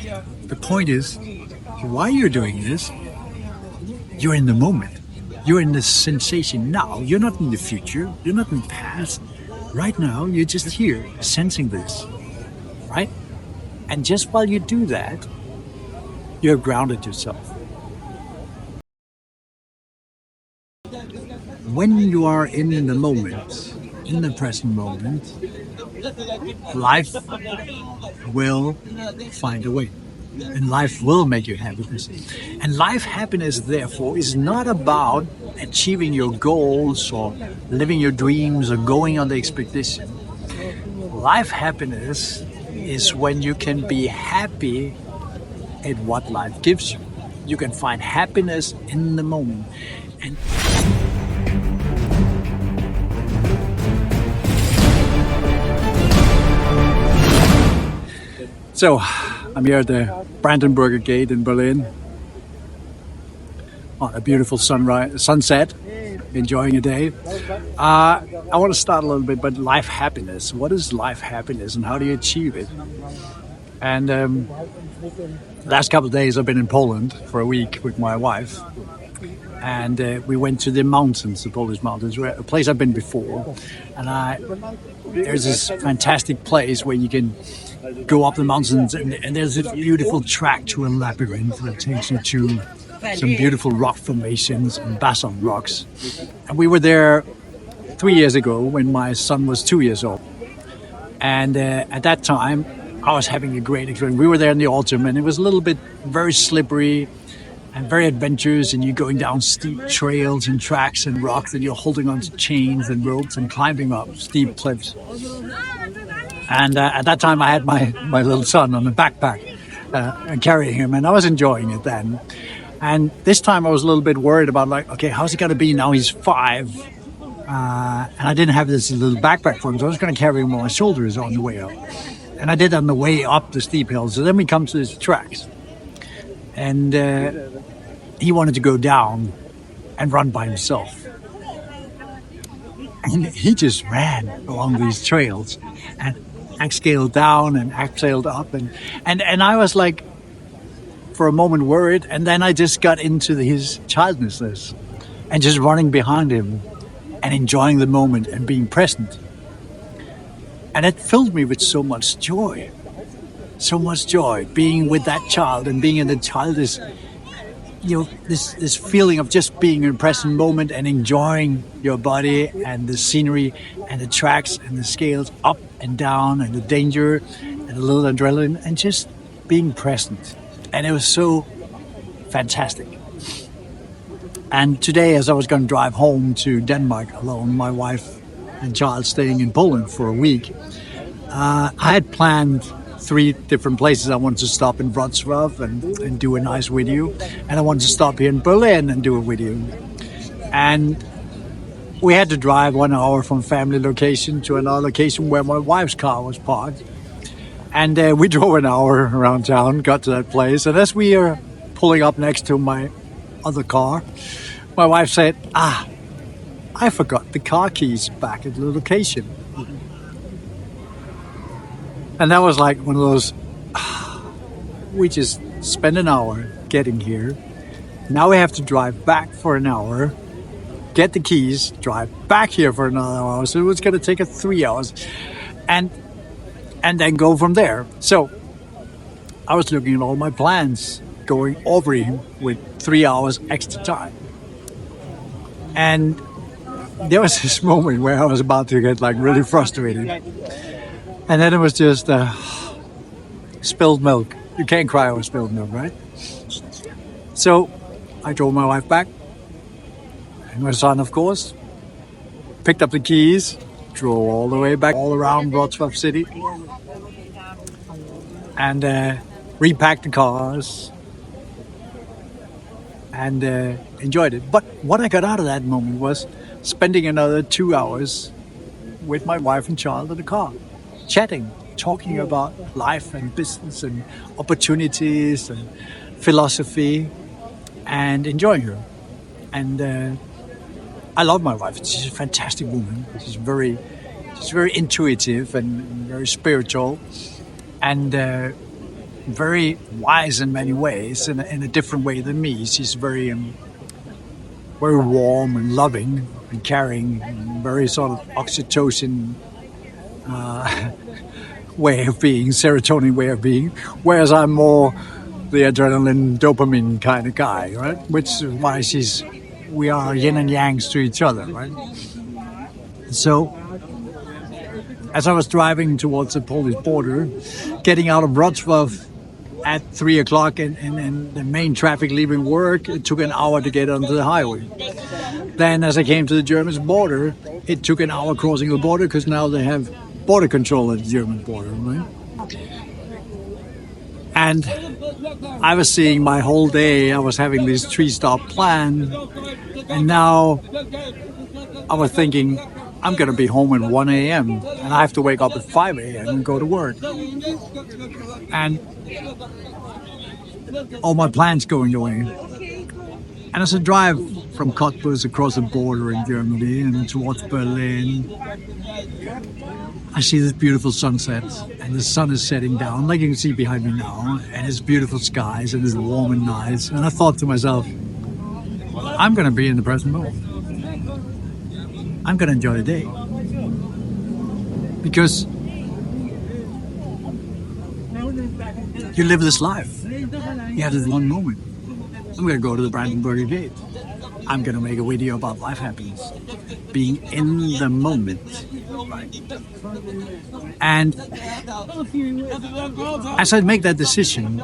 The point is, why you're doing this, you're in the moment. You're in the sensation now. You're not in the future. You're not in the past. Right now, you're just here, sensing this, right? And just while you do that, you have grounded yourself. When you are in the moment, in the present moment, life will find a way. And life will make you happiness. And life happiness, therefore, is not about achieving your goals or living your dreams or going on the expedition. Life happiness is when you can be happy at what life gives you. You can find happiness in the moment. And so, I'm here at the Brandenburger Gate in Berlin on a beautiful sunset, enjoying a day. I want to start a little bit, but life happiness. What is life happiness and how do you achieve it? And the last couple of days I've been in Poland for a week with my wife. And we went to the mountains, the Polish mountains, a place I've been before. And there's this fantastic place where you can go up the mountains, and there's a beautiful track to a labyrinth that takes you to some beautiful rock formations and basalt rocks. And we were there 3 years ago when my son was 2 years old. And at that time, I was having a great experience. We were there in the autumn, and it was a little bit very slippery and very adventurous, and you're going down steep trails and tracks and rocks, and you're holding onto chains and ropes and climbing up steep cliffs. And at that time, I had my little son on a backpack and carrying him, and I was enjoying it then. And this time, I was a little bit worried about, like, okay, how's it going to be now? He's 5, and I didn't have this little backpack for him, so I was going to carry him on my shoulders on the way up. And I did on the way up the steep hills. So then we come to these tracks, and he wanted to go down and run by himself. And he just ran along these trails and exhaled down and exhaled up. And I was like, for a moment worried. And then I just got into his childlessness and just running behind him and enjoying the moment and being present. And it filled me with so much joy. So much joy being with that child and being in the child is, this feeling of just being in the present moment and enjoying your body and the scenery and the tracks and the scales up and down and the danger and a little adrenaline and just being present. And it was so fantastic. And today, as I was going to drive home to Denmark alone, my wife and child staying in Poland for a week, I had planned 3 different places. I wanted to stop in Wrocław and do a nice video. And I wanted to stop here in Berlin and do a video. And we had to drive 1 hour from family location to another location where my wife's car was parked. And we drove an hour around town, got to that place. And as we are pulling up next to my other car, my wife said, I forgot the car keys back at the location. And that was like one of those, we just spent an hour getting here. Now we have to drive back for an hour, get the keys, drive back here for another hour. So it was going to take us 3 hours and then go from there. So I was looking at all my plans, going over him with 3 hours extra time. And there was this moment where I was about to get like really frustrated. And then it was just spilled milk. You can't cry over spilled milk, right? So I drove my wife back. And my son, of course, picked up the keys, drove all the way back, all around Wrocław city. And repacked the cars. And enjoyed it. But what I got out of that moment was spending another 2 hours with my wife and child in the car. Chatting, talking about life and business and opportunities and philosophy and enjoying her. And I love my wife. She's a fantastic woman. She's very intuitive and very spiritual. And very wise in many ways, in a different way than me. She's very warm and loving and caring, and very sort of oxytocin way of being, serotonin way of being, whereas I'm more the adrenaline, dopamine kind of guy, right? Which is why we are yin and yangs to each other, right? So, as I was driving towards the Polish border, getting out of Wrocław at 3 o'clock and the main traffic leaving work, it took an hour to get onto the highway. Then, as I came to the German border, it took an hour crossing the border because now they have border control at the German border, right? And I was seeing my whole day, I was having this 3-stop plan, and now I was thinking, I'm going to be home at 1 a.m. and I have to wake up at 5 a.m. and go to work. And all my plans going away. And as I drive from Cottbus across the border in Germany and towards Berlin, I see this beautiful sunset, and the sun is setting down, like you can see behind me now, and it's beautiful skies, and it's warm and nice. And I thought to myself, I'm going to be in the present moment. I'm going to enjoy the day. Because you live this life. You have this one moment. I'm going to go to the Brandenburger Gate. I'm going to make a video about life happiness. Being in the moment. And as I make that decision,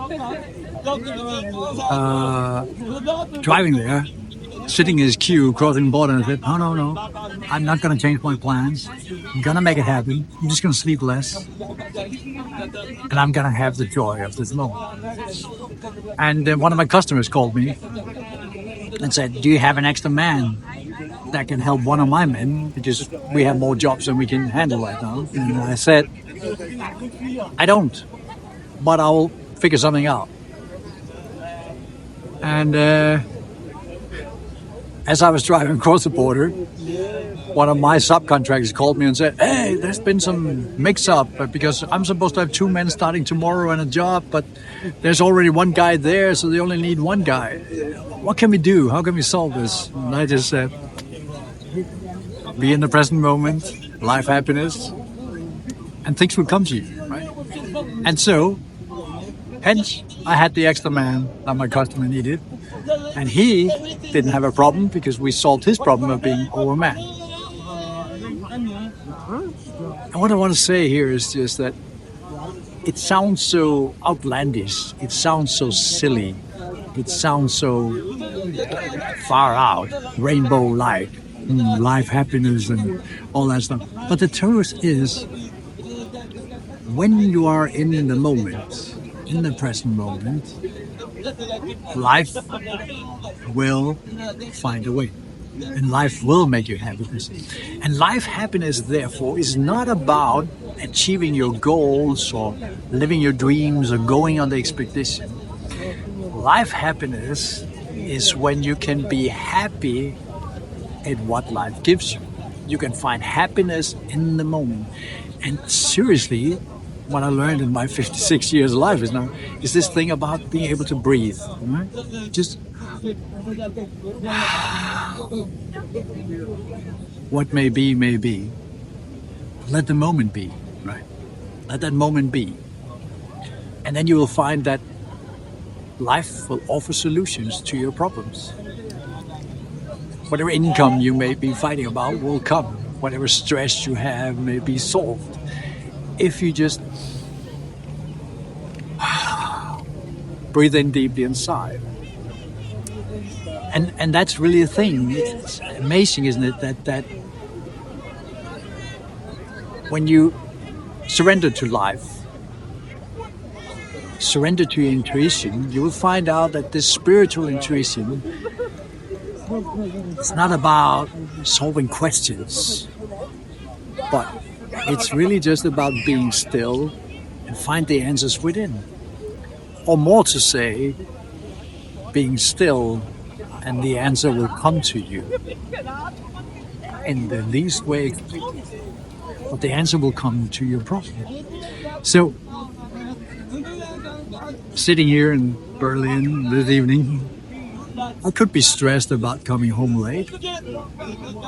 driving there, sitting in his queue, crossing the border, and I said, no, I'm not going to change my plans. I'm going to make it happen. I'm just going to sleep less. And I'm going to have the joy of this moment. And one of my customers called me and said, do you have an extra man that can help one of my men? Because we have more jobs than we can handle right now. And I said, I don't, but I'll figure something out. And as I was driving across the border, one of my subcontractors called me and said, hey, there's been some mix-up because I'm supposed to have 2 men starting tomorrow on a job, but there's already one guy there, so they only need one guy. What can we do? How can we solve this? And I just said, be in the present moment, life happiness, and things will come to you, right? And so, hence, I had the extra man that my customer needed, and he didn't have a problem because we solved his problem of being overman. And what I want to say here is just that it sounds so outlandish, it sounds so silly, it sounds so far out, rainbow-like, life happiness and all that stuff. But the truth is, when you are in the moment, in the present moment, life will find a way. And life will make you happiness. And life happiness, therefore, is not about achieving your goals or living your dreams or going on the expedition. Life happiness is when you can be happy at what life gives you. You can find happiness in the moment. And seriously, what I learned in my 56 years of life is this thing about being able to breathe. Right? Just what may be, may be. Let the moment be, right? Let that moment be. And then you will find that life will offer solutions to your problems. Whatever income you may be fighting about will come. Whatever stress you have may be solved. If you just breathe in deeply and sigh. And that's really a thing. It's amazing, isn't it, that when you surrender to life, surrender to your intuition, you will find out that this spiritual intuition, it's not about solving questions, but it's really just about being still and find the answers within. Or more to say, being still and the answer will come to you in the least way, but the answer will come to your problem. So Sitting here in Berlin this evening, I could be stressed about coming home late,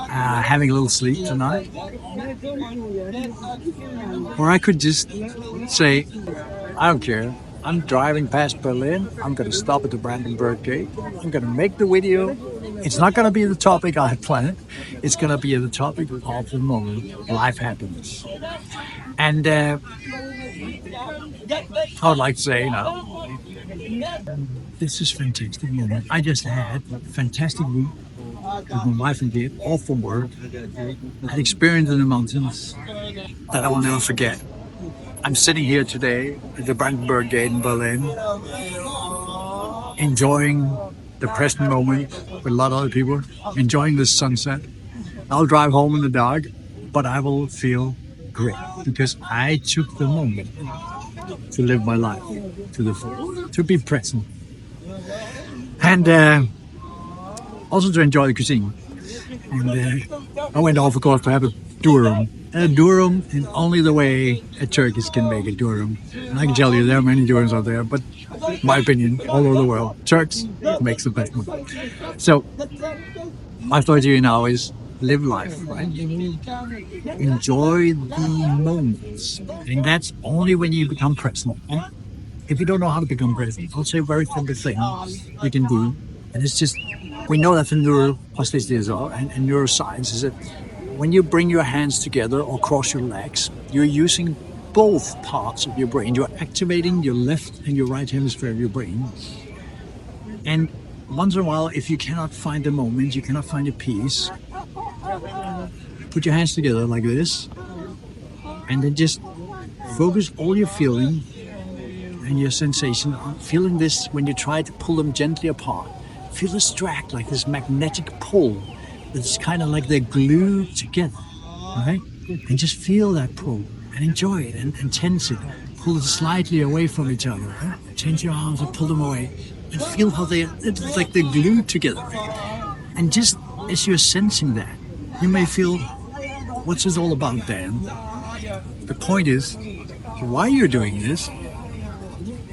having a little sleep tonight, or I could just say, I don't care. I'm driving past Berlin. I'm going to stop at the Brandenburg Gate. I'm going to make the video. It's not going to be the topic I had planned. It's going to be the topic of the moment, life happiness. And I would like to say, this is fantastic moment. I just had a fantastic week with my wife and kid, all from work. I had experience in the mountains that I will never forget. I'm sitting here today at the Brandenburg Gate in Berlin, enjoying the present moment with a lot of other people, enjoying the sunset. I'll drive home in the dark, but I will feel great because I took the moment to live my life to the full, to be present, and also to enjoy the cuisine. And I went off, of course, to have a durum. And a durum in only the way a Turkish can make a durum. And I can tell you there are many durums out there, but my opinion, all over the world, Turks makes the best one. So my thought to you now is live life, right? Enjoy the moments. And that's only when you become present. If you don't know how to become present, I'll say a very simple thing you can do. And it's just, we know that from neuroplasticity as well, and neuroscience is that when you bring your hands together or cross your legs, you're using both parts of your brain. You're activating your left and your right hemisphere of your brain. And once in a while, if you cannot find a moment, you cannot find a peace, put your hands together like this, and then just focus all your feeling and your sensation on feeling this when you try to pull them gently apart. Feel this drag, like this magnetic pull. It's kind of like they're glued together, right? And just feel that pull and enjoy it and tense it. Pull it slightly away from each other. Right? Change your arms and pull them away. And feel how it's like they're glued together. And just as you're sensing that, you may feel, what's this all about, Dan? The point is, while you're doing this,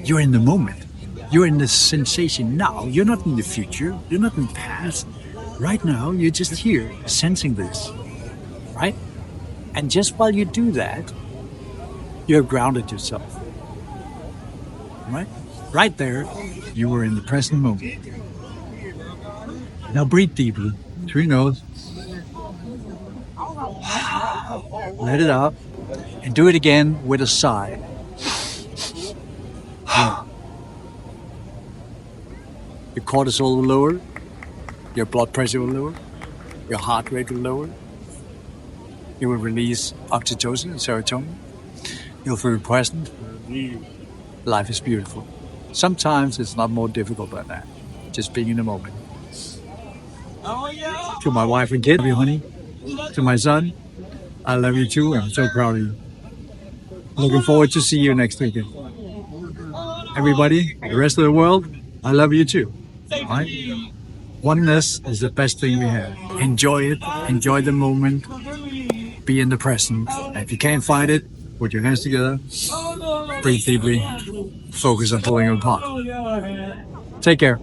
you're in the moment. You're in the sensation now. You're not in the future. You're not in the past. Right now, you're just here, sensing this, right? And just while you do that, you have grounded yourself, right? Right there, you were in the present moment. Now breathe deeply through your nose. Let it out. And do it again with a sigh. Your cortisol will lower. Your blood pressure will lower, your heart rate will lower, you will release oxytocin and serotonin, you'll feel present. Life is beautiful. Sometimes it's not more difficult than that, just being in the moment. To my wife and kid, I love you, honey. To my son, I love you too, I'm so proud of you. Looking forward to see you next weekend. Everybody, the rest of the world, I love you too. All right? Oneness is the best thing we have. Enjoy it. Enjoy the moment. Be in the present. And if you can't find it, put your hands together. Breathe deeply. Focus on pulling them apart. Take care.